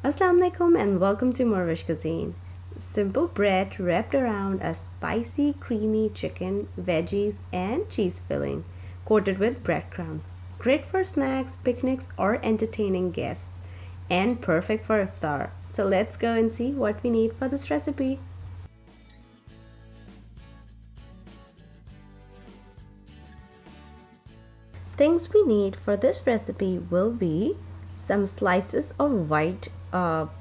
Assalamu alaikum and welcome to morEwish cuisine. Simple bread wrapped around a spicy, creamy chicken, veggies, and cheese filling, coated with breadcrumbs. Great for snacks, picnics, or entertaining guests, and perfect for iftar. So let's go and see what we need for this recipe. Things we need for this recipe will be some slices of white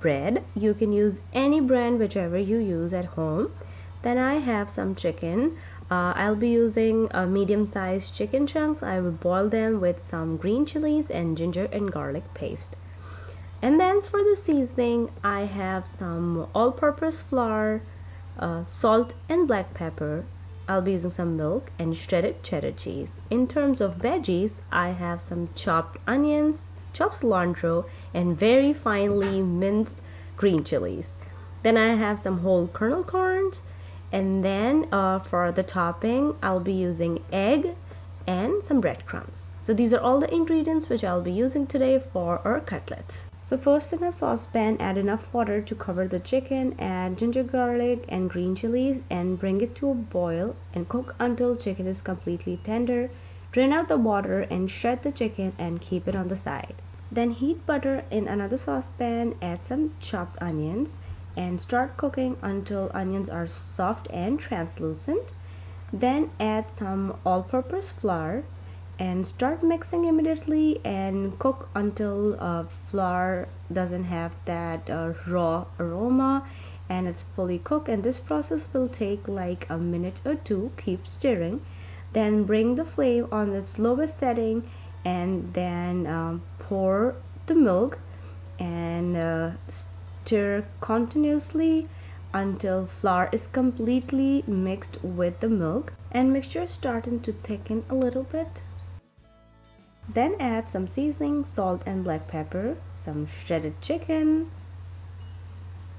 bread. You can use any brand, whichever you use at home. Then I have some chicken. I'll be using medium-sized chicken chunks. I will boil them with some green chilies and ginger and garlic paste. And then for the seasoning, I have some all-purpose flour, salt and black pepper. I'll be using some milk and shredded cheddar cheese. In terms of veggies, I have some chopped onions, chopped cilantro, and very finely minced green chilies. Then I have some whole kernel corns, and then for the topping, I'll be using egg and some breadcrumbs. So these are all the ingredients which I'll be using today for our cutlets. So first, in a saucepan, add enough water to cover the chicken, add ginger, garlic and green chilies and bring it to a boil and cook until chicken is completely tender. Drain out the water and shred the chicken and keep it on the side. Then heat butter in another saucepan, add some chopped onions and start cooking until onions are soft and translucent. Then add some all-purpose flour and start mixing immediately and cook until flour doesn't have that raw aroma and it's fully cooked, and this process will take like a minute or two. Keep stirring, then bring the flame on its lowest setting and then pour the milk and stir continuously until flour is completely mixed with the milk and mixture is starting to thicken a little bit. Then add some seasoning, salt and black pepper, some shredded chicken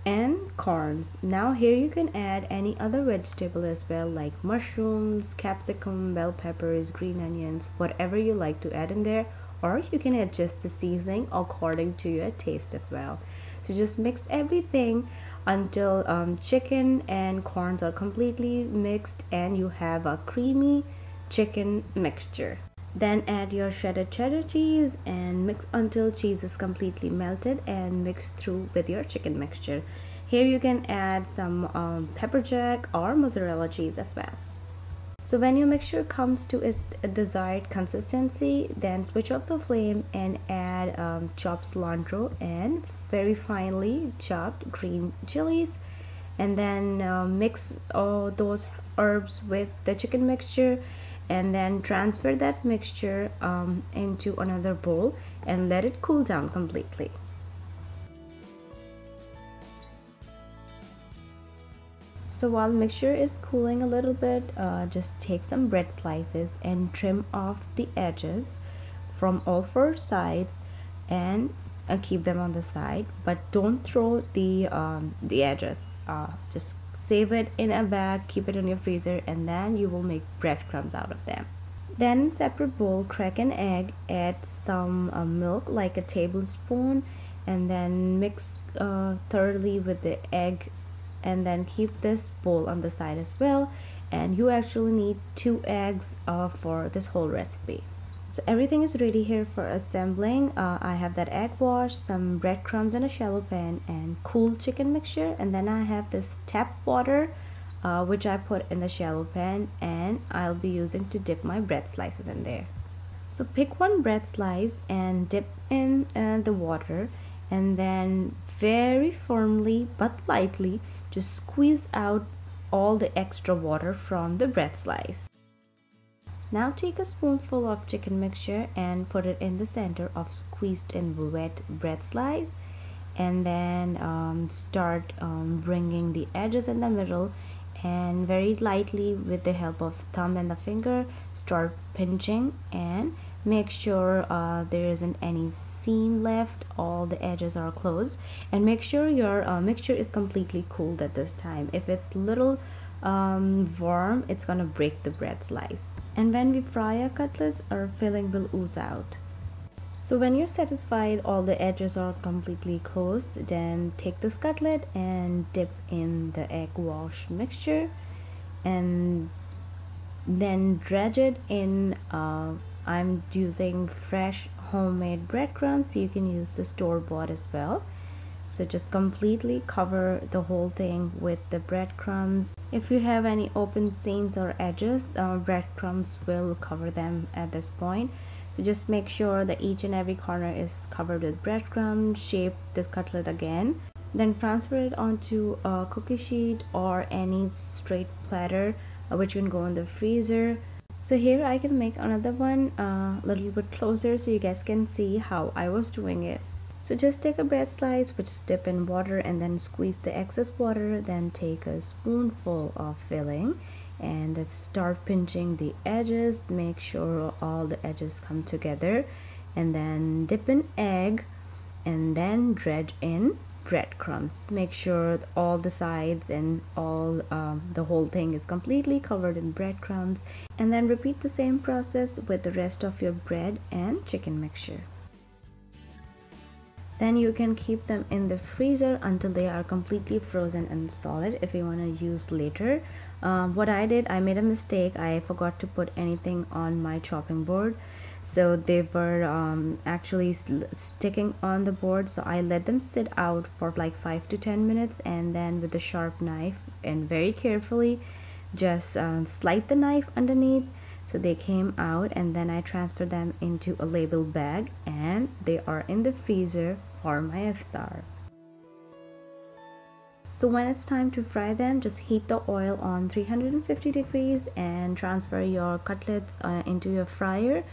and corns. Now here you can add any other vegetable as well, like mushrooms, capsicum, bell peppers, green onions, whatever you like to add in there, or you can adjust the seasoning according to your taste as well. So just mix everything until chicken and corns are completely mixed and you have a creamy chicken mixture. Then add your shredded cheddar cheese and mix until cheese is completely melted and mixed through with your chicken mixture. Here you can add some pepper jack or mozzarella cheese as well. So when your mixture comes to its desired consistency, then switch off the flame and add chopped cilantro and very finely chopped green chilies, and then mix all those herbs with the chicken mixture and then transfer that mixture into another bowl and let it cool down completely. So while mixture is cooling a little bit, just take some bread slices and trim off the edges from all four sides and keep them on the side, but don't throw the edges. Just save it in a bag, keep it in your freezer, and then you will make breadcrumbs out of them. Then in separate bowl, crack an egg, add some milk like a tablespoon, and then mix thoroughly with the egg, and then keep this bowl on the side as well. And you actually need 2 eggs for this whole recipe. So everything is ready here for assembling. I have that egg wash, some breadcrumbs in a shallow pan, and cool chicken mixture. And then I have this tap water, which I put in the shallow pan, and I'll be using to dip my bread slices in there. So pick one bread slice and dip in the water, and then very firmly but lightly just squeeze out all the extra water from the bread slice. Now take a spoonful of chicken mixture and put it in the center of squeezed and wet bread slice, and then start bringing the edges in the middle and very lightly with the help of thumb and the finger start pinching and make sure there isn't any seam left, all the edges are closed, and make sure your mixture is completely cooled at this time. If it's little warm, it's gonna break the bread slice. And when we fry our cutlets, our filling will ooze out. So when you're satisfied all the edges are completely closed, then take this cutlet and dip in the egg wash mixture and then dredge it in. I'm using fresh homemade breadcrumbs. You can use the store-bought as well. So just completely cover the whole thing with the breadcrumbs. If you have any open seams or edges, breadcrumbs will cover them at this point. So just make sure that each and every corner is covered with breadcrumbs. Shape this cutlet again, then transfer it onto a cookie sheet or any straight platter, which can go in the freezer. So here I can make another one a little bit closer so you guys can see how I was doing it. So just take a bread slice, which is dip in water and then squeeze the excess water, then take a spoonful of filling and then start pinching the edges. Make sure all the edges come together and then dip in egg and then dredge in breadcrumbs. Make sure all the sides and all the whole thing is completely covered in breadcrumbs, and then repeat the same process with the rest of your bread and chicken mixture. Then you can keep them in the freezer until they are completely frozen and solid if you want to use later. What I did, I made a mistake. I forgot to put anything on my chopping board, so they were actually sticking on the board. So I let them sit out for like 5 to 10 minutes, and then with a sharp knife and very carefully just slide the knife underneath so they came out, and then I transferred them into a label bag and they are in the freezer for my iftar. So when it's time to fry them, just heat the oil on 350 degrees and transfer your cutlets into your fryer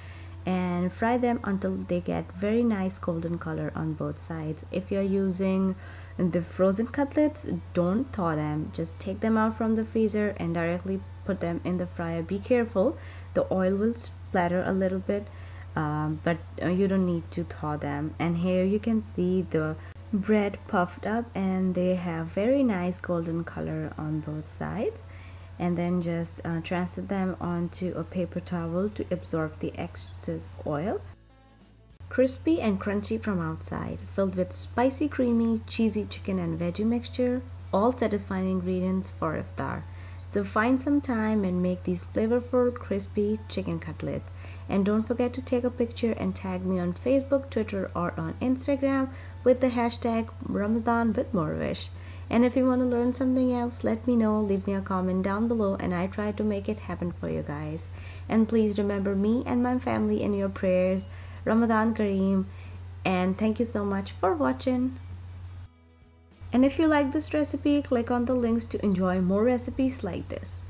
and fry them until they get very nice golden color on both sides. If you're using the frozen cutlets, don't thaw them, just take them out from the freezer and directly put them in the fryer. Be careful, the oil will splatter a little bit, but you don't need to thaw them. And here you can see the bread puffed up and they have very nice golden color on both sides. And then just transfer them onto a paper towel to absorb the excess oil. Crispy and crunchy from outside, filled with spicy, creamy, cheesy chicken and veggie mixture, all satisfying ingredients for iftar. So find some time and make these flavorful, crispy chicken cutlets. And don't forget to take a picture and tag me on Facebook, Twitter or on Instagram with the hashtag Ramadan with morEwish. And if you want to learn something else, let me know, leave me a comment down below and I try to make it happen for you guys. And please remember me and my family in your prayers. Ramadan Kareem, and thank you so much for watching. And if you like this recipe, click on the links to enjoy more recipes like this.